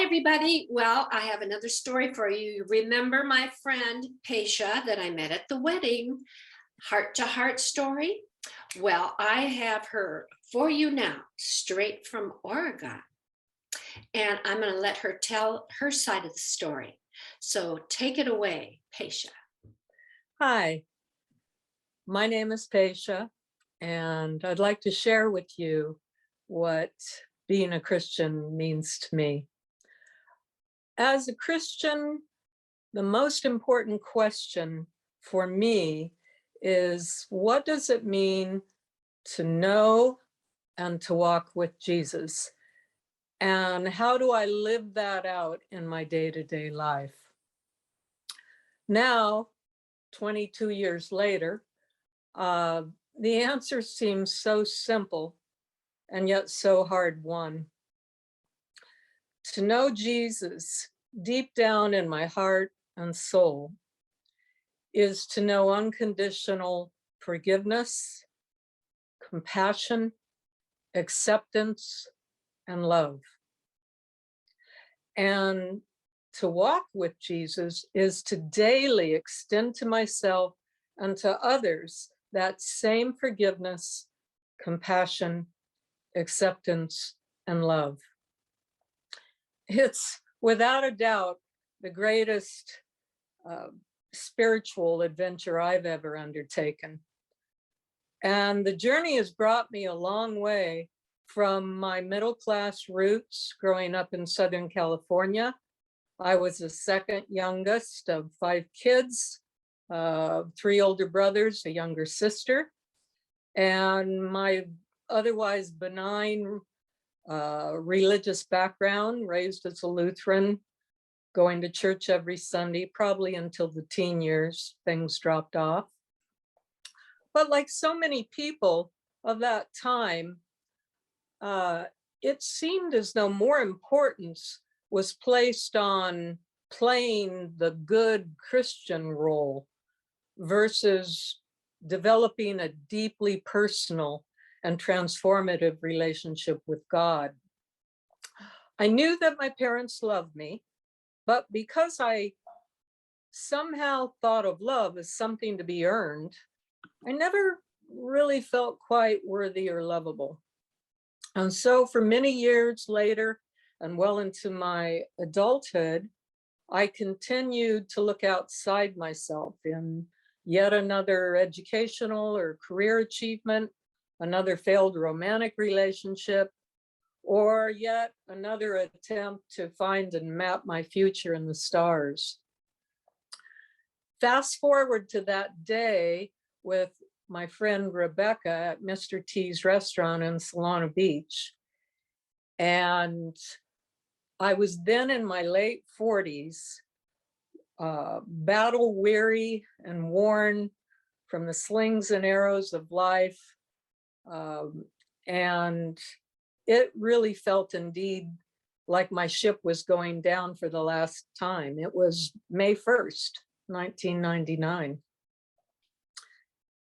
Hi, everybody. Well, I have another story for you. You remember my friend Pacia that I met at the wedding, heart to heart story? Well, I have her for you now, straight from Oregon. And I'm going to let her tell her side of the story. So take it away, Pacia. Hi, my name is Pacia, and I'd like to share with you what being a Christian means to me. As a Christian, the most important question for me is, what does it mean to know and to walk with Jesus? And how do I live that out in my day-to-day life? Now, 22 years later, the answer seems so simple and yet so hard won. To know Jesus deep down in my heart and soul is to know unconditional forgiveness, compassion, acceptance, and love. And to walk with Jesus is to daily extend to myself and to others that same forgiveness, compassion, acceptance, and love. It's without a doubt the greatest spiritual adventure I've ever undertaken. And the journey has brought me a long way from my middle-class roots growing up in Southern California. I was the second youngest of 5 kids, 3 older brothers, a younger sister, and my otherwise benign religious background, raised as a Lutheran, going to church every Sunday, probably until the teen years, things dropped off. But like so many people of that time, it seemed as though more importance was placed on playing the good Christian role versus developing a deeply personal and transformative relationship with God. I knew that my parents loved me, but because I somehow thought of love as something to be earned, I never really felt quite worthy or lovable. And so for many years later, and well into my adulthood, I continued to look outside myself in yet another educational or career achievement, another failed romantic relationship, or yet another attempt to find and map my future in the stars. Fast forward to that day with my friend Rebecca at Mr. T's restaurant in Solana Beach. And I was then in my late 40s, battle weary and worn from the slings and arrows of life. And it really felt indeed like my ship was going down for the last time. It was May 1st, 1999.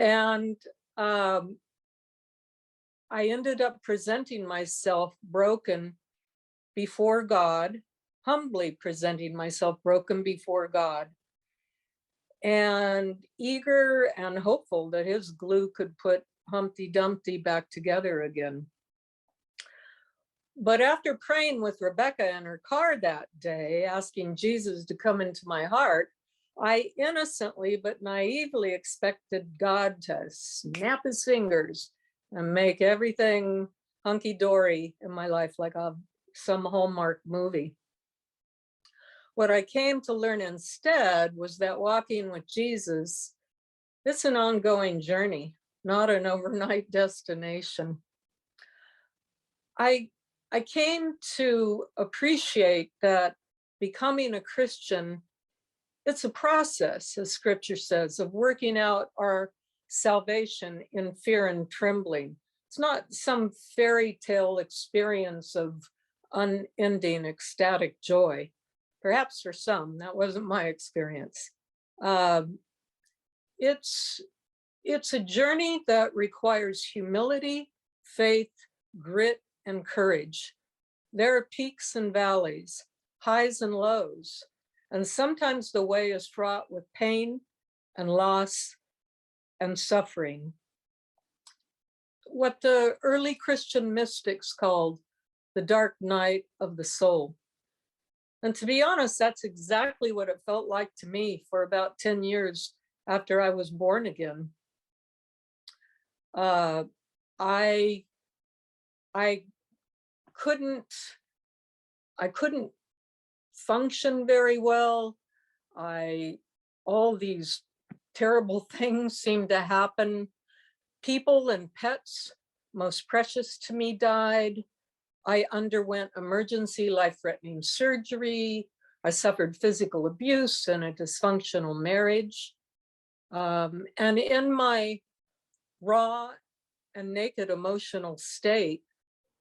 And I ended up presenting myself broken before God, humbly presenting myself broken before God, and eager and hopeful that his glue could put Humpty Dumpty back together again. But after praying with Rebecca in her car that day, asking Jesus to come into my heart, I innocently but naively expected God to snap his fingers and make everything hunky-dory in my life like some Hallmark movie. What I came to learn instead was that walking with Jesus, it's an ongoing journey, not an overnight destination. I came to appreciate that becoming a Christian, it's a process, as scripture says, of working out our salvation in fear and trembling. It's not some fairy tale experience of unending ecstatic joy. Perhaps for some, that wasn't my experience. It's a journey that requires humility, faith, grit, and courage. There are peaks and valleys, highs and lows. And sometimes the way is fraught with pain and loss and suffering. What the early Christian mystics called the dark night of the soul. And to be honest, that's exactly what it felt like to me for about 10 years after I was born again. I couldn't function very well. All these terrible things seemed to happen. People and pets most precious to me died. I underwent emergency life-threatening surgery. I suffered physical abuse in a dysfunctional marriage. And in my raw and naked emotional state,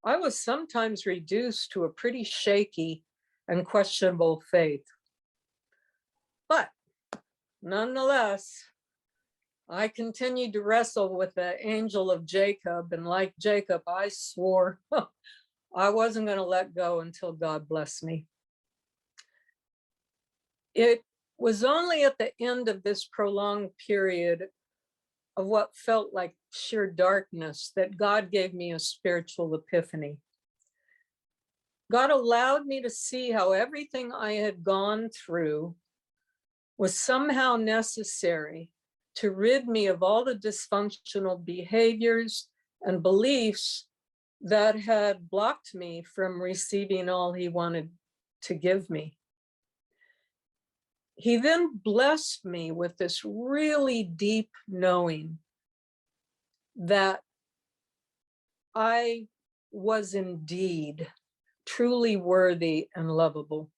I was sometimes reduced to a pretty shaky and questionable faith. But nonetheless, I continued to wrestle with the angel of Jacob, and like Jacob, I swore I wasn't going to let go until God blessed me. It was only at the end of this prolonged period of what felt like sheer darkness that God gave me a spiritual epiphany. God allowed me to see how everything I had gone through was somehow necessary to rid me of all the dysfunctional behaviors and beliefs that had blocked me from receiving all he wanted to give me. He then blessed me with this really deep knowing that I was indeed truly worthy and lovable.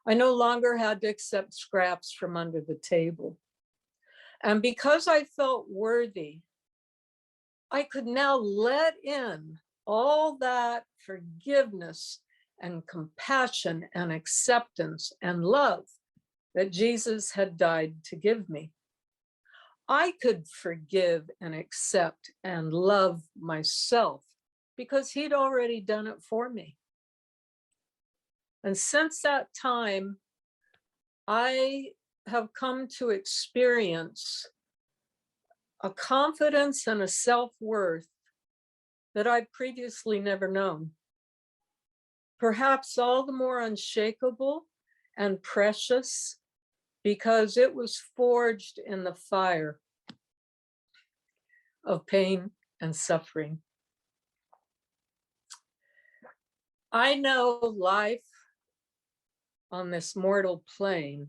I no longer had to accept scraps from under the table. And because I felt worthy, I could now let in all that forgiveness and compassion and acceptance and love that Jesus had died to give me. I could forgive and accept and love myself because he'd already done it for me. And since that time, I have come to experience a confidence and a self-worth that I'd previously never known. Perhaps all the more unshakable and precious because it was forged in the fire of pain and suffering. I know life on this mortal plane,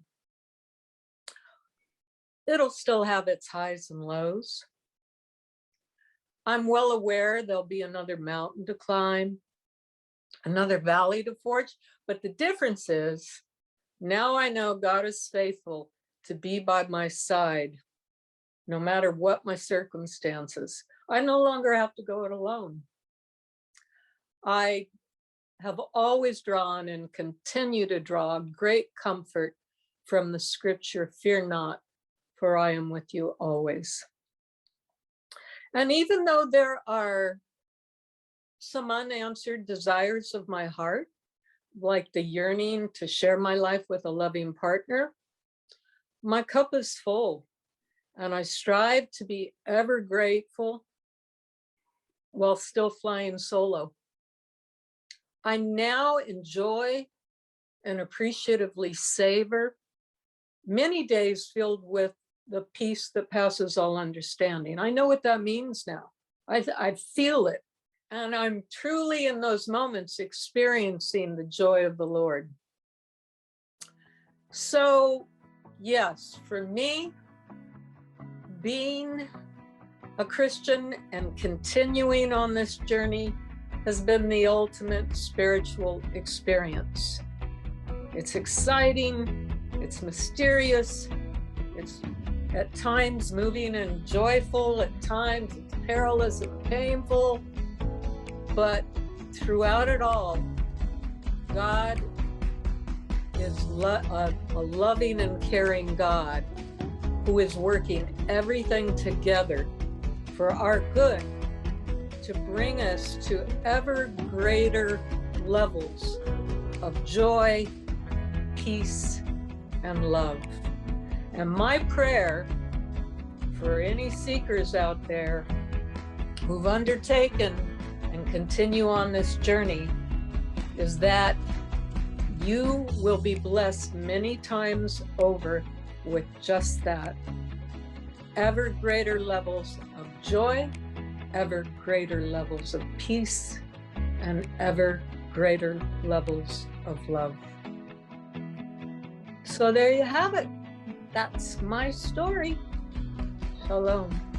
it'll still have its highs and lows. I'm well aware there'll be another mountain to climb, another valley to forge, but the difference is now I know God is faithful to be by my side, no matter what my circumstances. I no longer have to go it alone. I have always drawn and continue to draw great comfort from the scripture, "Fear not, for I am with you always." And even though there are some unanswered desires of my heart, like the yearning to share my life with a loving partner, my cup is full, and I strive to be ever grateful while still flying solo. I now enjoy and appreciatively savor many days filled with the peace that passes all understanding. I know what that means now. I feel it. And I'm truly in those moments experiencing the joy of the Lord. So yes, for me, being a Christian and continuing on this journey has been the ultimate spiritual experience. It's exciting, it's mysterious, it's at times moving and joyful, at times it's perilous and painful, but throughout it all, God is a loving and caring God who is working everything together for our good to bring us to ever greater levels of joy, peace, and love. And my prayer for any seekers out there who've undertaken and continue on this journey is that you will be blessed many times over with just that. Ever greater levels of joy, ever greater levels of peace, and ever greater levels of love. So there you have it. That's my story. Shalom.